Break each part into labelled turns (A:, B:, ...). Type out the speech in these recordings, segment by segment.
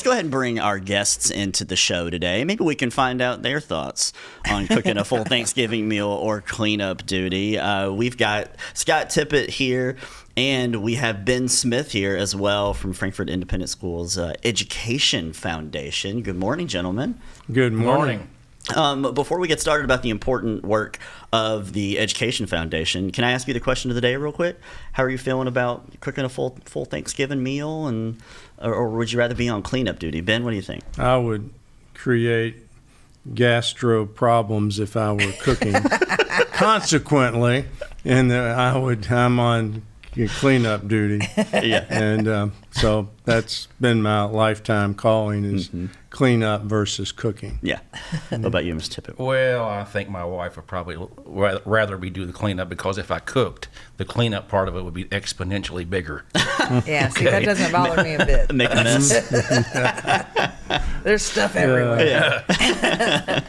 A: let's go ahead and bring our guests into the show today. Maybe we can find out their thoughts on cooking a full Thanksgiving meal or cleanup duty. We've got Scott Tippett here, and we have Ben Smith here as well from Frankfort Independent Schools Education Foundation. Good morning, gentlemen.
B: Good morning.
A: Before we get started about the important work of the Education Foundation, can I ask you the question of the day real quick? How are you feeling about cooking a full Thanksgiving meal, or would you rather be on cleanup duty? Ben, what do you think?
B: I would create gastro problems if I were cooking. Consequently, I'm on cleanup duty.
A: Yeah.
B: And so that's been my lifetime calling is cleanup versus cooking.
A: Yeah. What about you, Mr. Tippett?
C: Well, I think my wife would probably rather me do the cleanup, because if I cooked, the cleanup part of it would be exponentially bigger.
D: Yeah, see, that doesn't bother me a bit.
A: Make a mess.
D: There's stuff everywhere.
A: Yeah.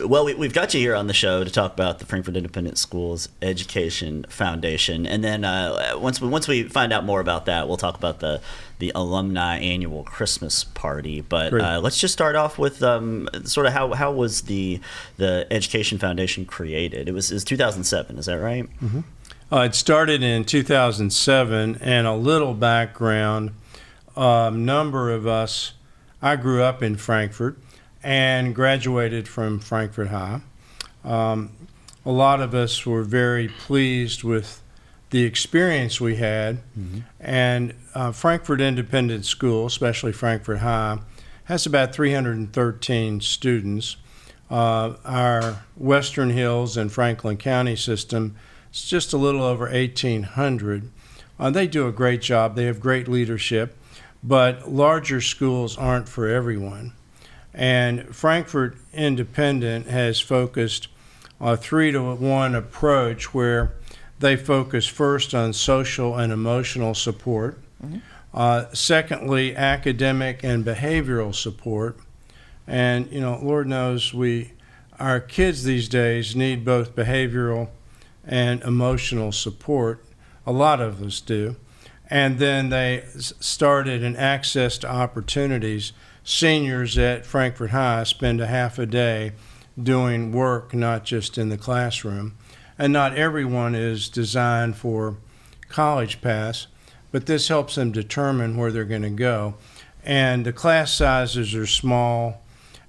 A: Well, we've got you here on the show to talk about the Frankfort Independent Schools Education Foundation, and then once we find out more about that, we'll talk about the Alumni annual Christmas party. But let's just start off with sort of how was the Education Foundation created? It was 2007, is that right?
B: Mm-hmm. It started in 2007, and a little background. Number of us, I grew up in Frankfort and graduated from Frankfort High. A lot of us were very pleased with the experience we had, and Frankfort Independent Schools, especially Frankfort High, has about 313 students. Our Western Hills and Franklin County system is just a little over 1,800. They do a great job. They have great leadership, but larger schools aren't for everyone. And Frankfort Independent has focused a 3-to-1 approach where they focus first on social and emotional support. Secondly, academic and behavioral support. And, Lord knows our kids these days need both behavioral and emotional support. A lot of us do. And then they started an access to opportunities. Seniors at Frankfort High spend a half a day doing work, not just in the classroom. And not everyone is designed for college pass, but this helps them determine where they're going to go. And the class sizes are small,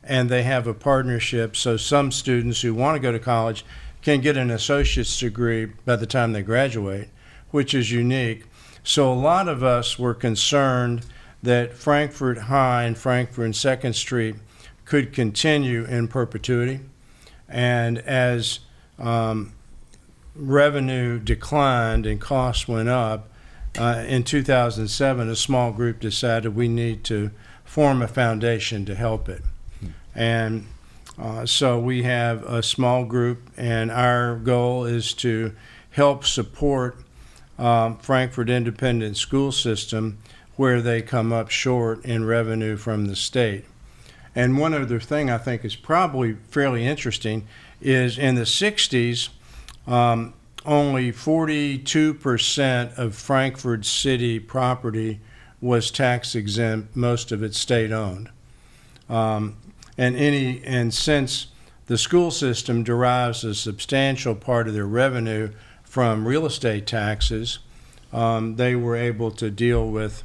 B: and they have a partnership, so some students who want to go to college can get an associate's degree by the time they graduate, which is unique. So a lot of us were concerned that Frankfort High and Frankfort and 2nd Street could continue in perpetuity. And as revenue declined and costs went up, in 2007, a small group decided we need to form a foundation to help it. And so we have a small group, and our goal is to help support Frankfort Independent School System where they come up short in revenue from the state. And one other thing I think is probably fairly interesting is in the 60s, only 42% of Frankfort City property was tax exempt, most of it state owned. And since the school system derives a substantial part of their revenue from real estate taxes, they were able to deal with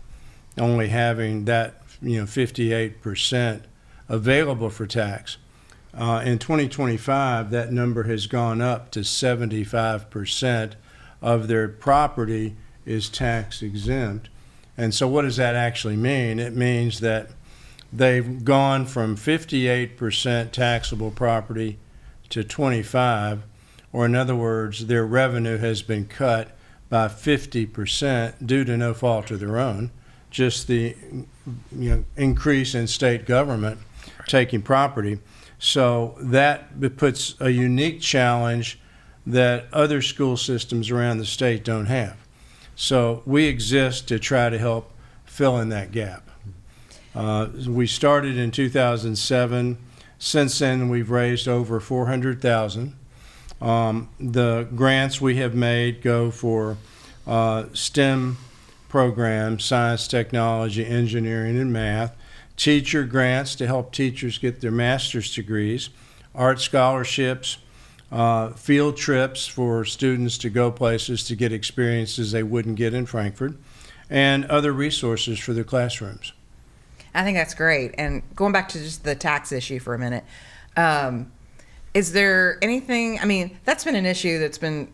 B: only having that 58% available for tax. In 2025, that number has gone up to 75% of their property is tax exempt. And so what does that actually mean? It means that they've gone from 58% taxable property to 25%, or in other words, their revenue has been cut by 50% due to no fault of their own, just the increase in state government taking property. So that puts a unique challenge that other school systems around the state don't have. So we exist to try to help fill in that gap. We started in 2007. Since then, we've raised over $400,000. The grants we have made go for STEM programs, science, technology, engineering, and math. teacher grants to help teachers get their master's degrees, art scholarships, field trips for students to go places to get experiences they wouldn't get in Frankfort, and other resources for their classrooms.
D: I think that's great. And going back to just the tax issue for a minute, is there anything, I mean, that's been an issue that's been,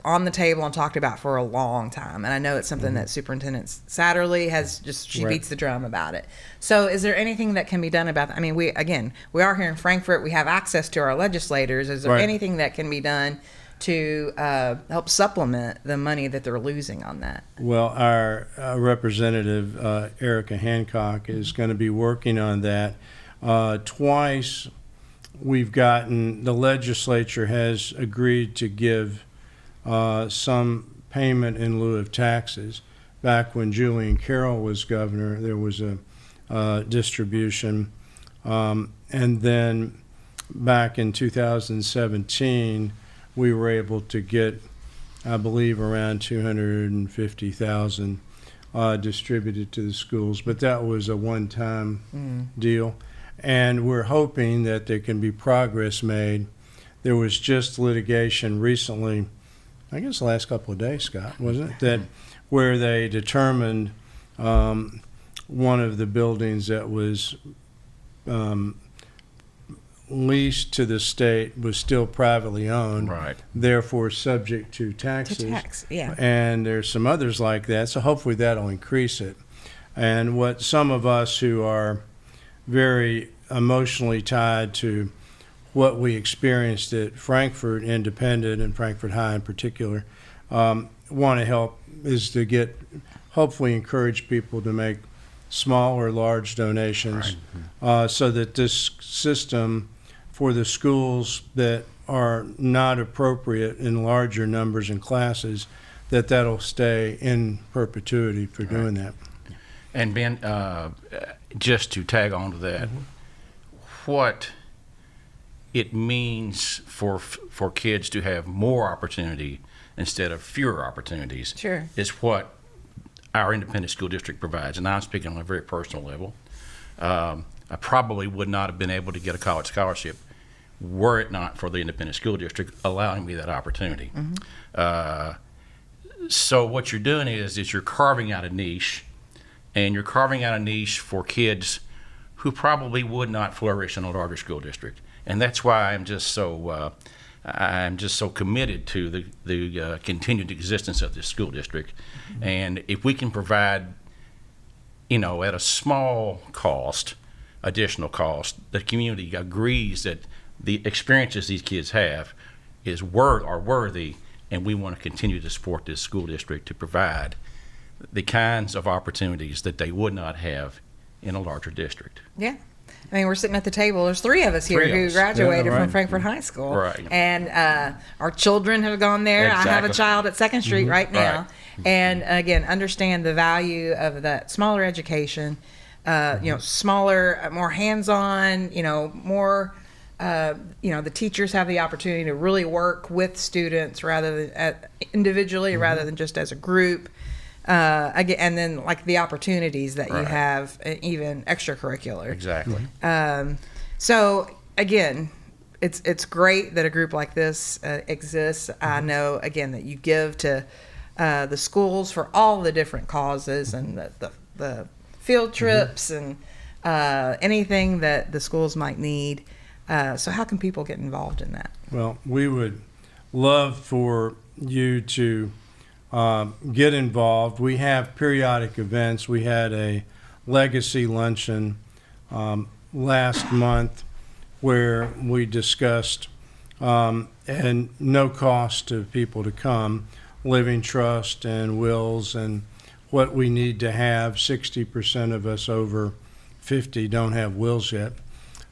D: on the table and talked about for a long time. And I know it's something that Superintendent Satterley has she beats the drum about it. So is there anything that can be done about that? I mean, we are here in Frankfort. We have access to our legislators. Is there anything that can be done to help supplement the money that they're losing on that?
B: Well, our representative, Erica Hancock, is going to be working on that. Twice the legislature has agreed to give some payment in lieu of taxes. Back when Julian Carroll was governor, there was a distribution. And then back in 2017, we were able to get, I believe, around $250,000 distributed to the schools, but that was a one-time deal. And we're hoping that there can be progress made. There was just litigation recently, I guess the last couple of days, Scott, wasn't it? That where they determined one of the buildings that was leased to the state was still privately owned, therefore subject to taxes.
D: To tax, yeah.
B: And there's some others like that, so hopefully that'll increase it. And what some of us who are very emotionally tied to what we experienced at Frankfort Independent and Frankfort High in particular want to help is to hopefully encourage people to make small or large donations so that this system for the schools that are not appropriate in larger numbers and classes, that'll stay in perpetuity for doing that.
C: And Ben, just to tag on to that, what it means for kids to have more opportunity instead of fewer opportunities is what our independent school district provides. And I'm speaking on a very personal level. I probably would not have been able to get a college scholarship were it not for the independent school district allowing me that opportunity. So what you're doing is you're carving out a niche, and you're carving out a niche for kids who probably would not flourish in a larger school district. And that's why I'm just so committed to the continued existence of this school district. And if we can provide, at a small cost, additional cost, the community agrees that the experiences these kids have are worthy, and we want to continue to support this school district to provide the kinds of opportunities that they would not have in a larger district.
D: Yeah. I mean, we're sitting at the table. There's three of us here who graduated from Frankfort High School.
C: Right.
D: And our children have gone there.
C: Exactly.
D: I have a child at 2nd Street right now. Right. And again, understand the value of that smaller education, smaller, more hands-on, more, the teachers have the opportunity to really work with students rather than individually, rather than just as a group. Again, and then like the opportunities that you have, even extracurricular.
C: Exactly.
D: So again, it's great that a group like this exists. I know again that you give to the schools for all the different causes and the field trips and anything that the schools might need. So how can people get involved in that?
B: Well, we would love for you to get involved. We have periodic events. We had a legacy luncheon last month where we discussed, and no cost to people to come, living trust and wills and what we need to have. 60% of us over 50 don't have wills yet,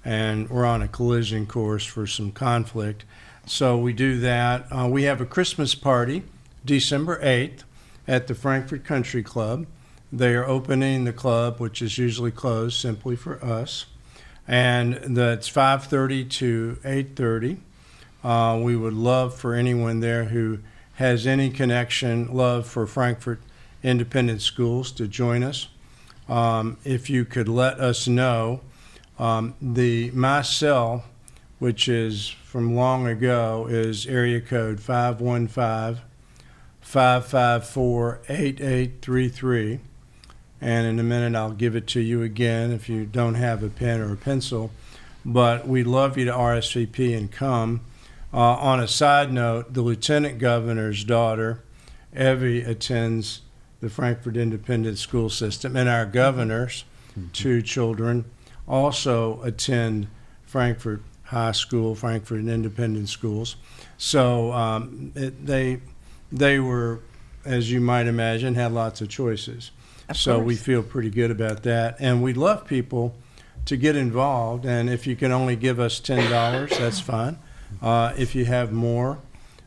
B: and we're on a collision course for some conflict. So we do that. We have a Christmas party December 8th at the Frankfort Country Club. They are opening the club, which is usually closed simply for us, and that's 5:30 to 8:30. We would love for anyone there who has any connection, love for Frankfort Independent Schools to join us. if you could let us know. My cell, which is from long ago, is area code 515-554-8833. And in a minute, I'll give it to you again if you don't have a pen or a pencil. But we'd love you to RSVP and come. On a side note, the Lieutenant Governor's daughter, Evie, attends the Frankfort Independent School System, and our governor's two children also attend Frankfort High School, Frankfort Independent Schools. So they were, as you might imagine, had lots of choices. So we feel pretty good about that. And we'd love people to get involved. And if you can only give us $10, that's fine. If you have more,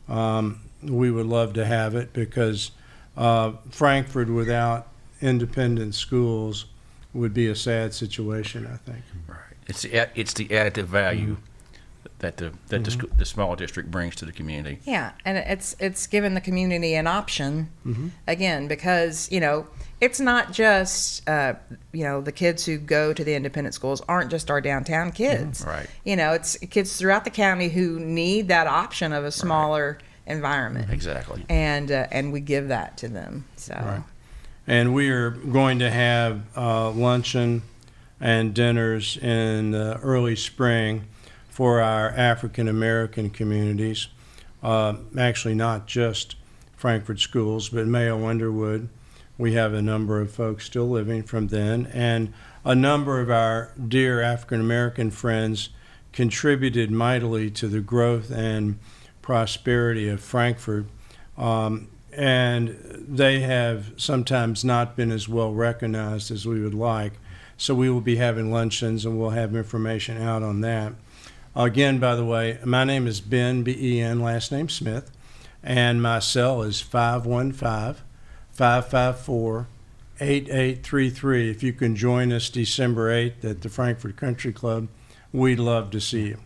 B: we would love to have it, because Frankfort without independent schools would be a sad situation, I think.
C: Right. It's the additive value that the small district brings to the community.
D: Yeah, and it's given the community an option, again, because, it's not just, the kids who go to the independent schools aren't just our downtown kids.
C: Right.
D: It's kids throughout the county who need that option of a smaller environment.
C: Exactly.
D: And we give that to them. So.
B: Right. And we are going to have luncheon and dinners in early spring for our African American communities. Actually, not just Frankfort schools, but Mayo Underwood. We have a number of folks still living from then, and a number of our dear African American friends contributed mightily to the growth and prosperity of Frankfort. And they have sometimes not been as well recognized as we would like. So we will be having luncheons, and we'll have information out on that. Again, by the way, my name is Ben, B-E-N, last name Smith, and my cell is 515-554-8833. If you can join us December 8th at the Frankfort Country Club, we'd love to see you.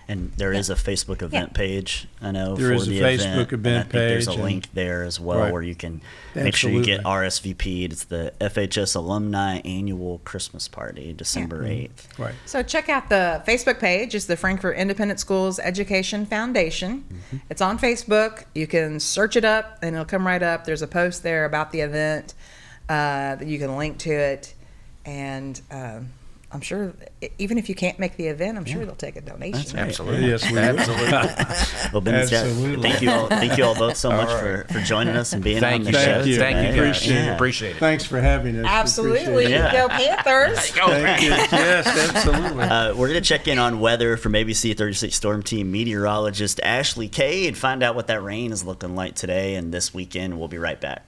A: And there is a Facebook event page, I know,
B: There
A: for
B: is a
A: the
B: Facebook event
A: and I think there's a
B: page,
A: link there as well,
B: Right.
A: where you can make sure you get
B: Absolutely.
A: RSVP'd. It's the FHS Alumni Annual Christmas Party, December 8th.
B: Right.
D: So check out the Facebook page. It's the Frankfort Independent Schools Education Foundation. It's on Facebook. You can search it up, and it'll come right up. There's a post there about the event that you can link to it. And I'm sure, even if you can't make the event, I'm sure they'll take a donation.
A: That's right.
C: Absolutely.
B: Yes, we will.
C: Absolutely.
A: Well, Ben,
B: Absolutely.
A: thank you all both so much for joining us and being on
C: Thank
A: the
C: you.
A: show.
B: Thank you.
C: Thank you.
A: today.
C: Appreciate it. Appreciate it.
B: Thanks for having us.
D: Absolutely.
B: Appreciate it.
A: Yeah.
D: Go Panthers.
C: Go
B: Thank you. Yes, absolutely.
A: We're going to check in on weather from ABC 36 Storm Team meteorologist Ashley Kay and find out what that rain is looking like today and this weekend. We'll be right back.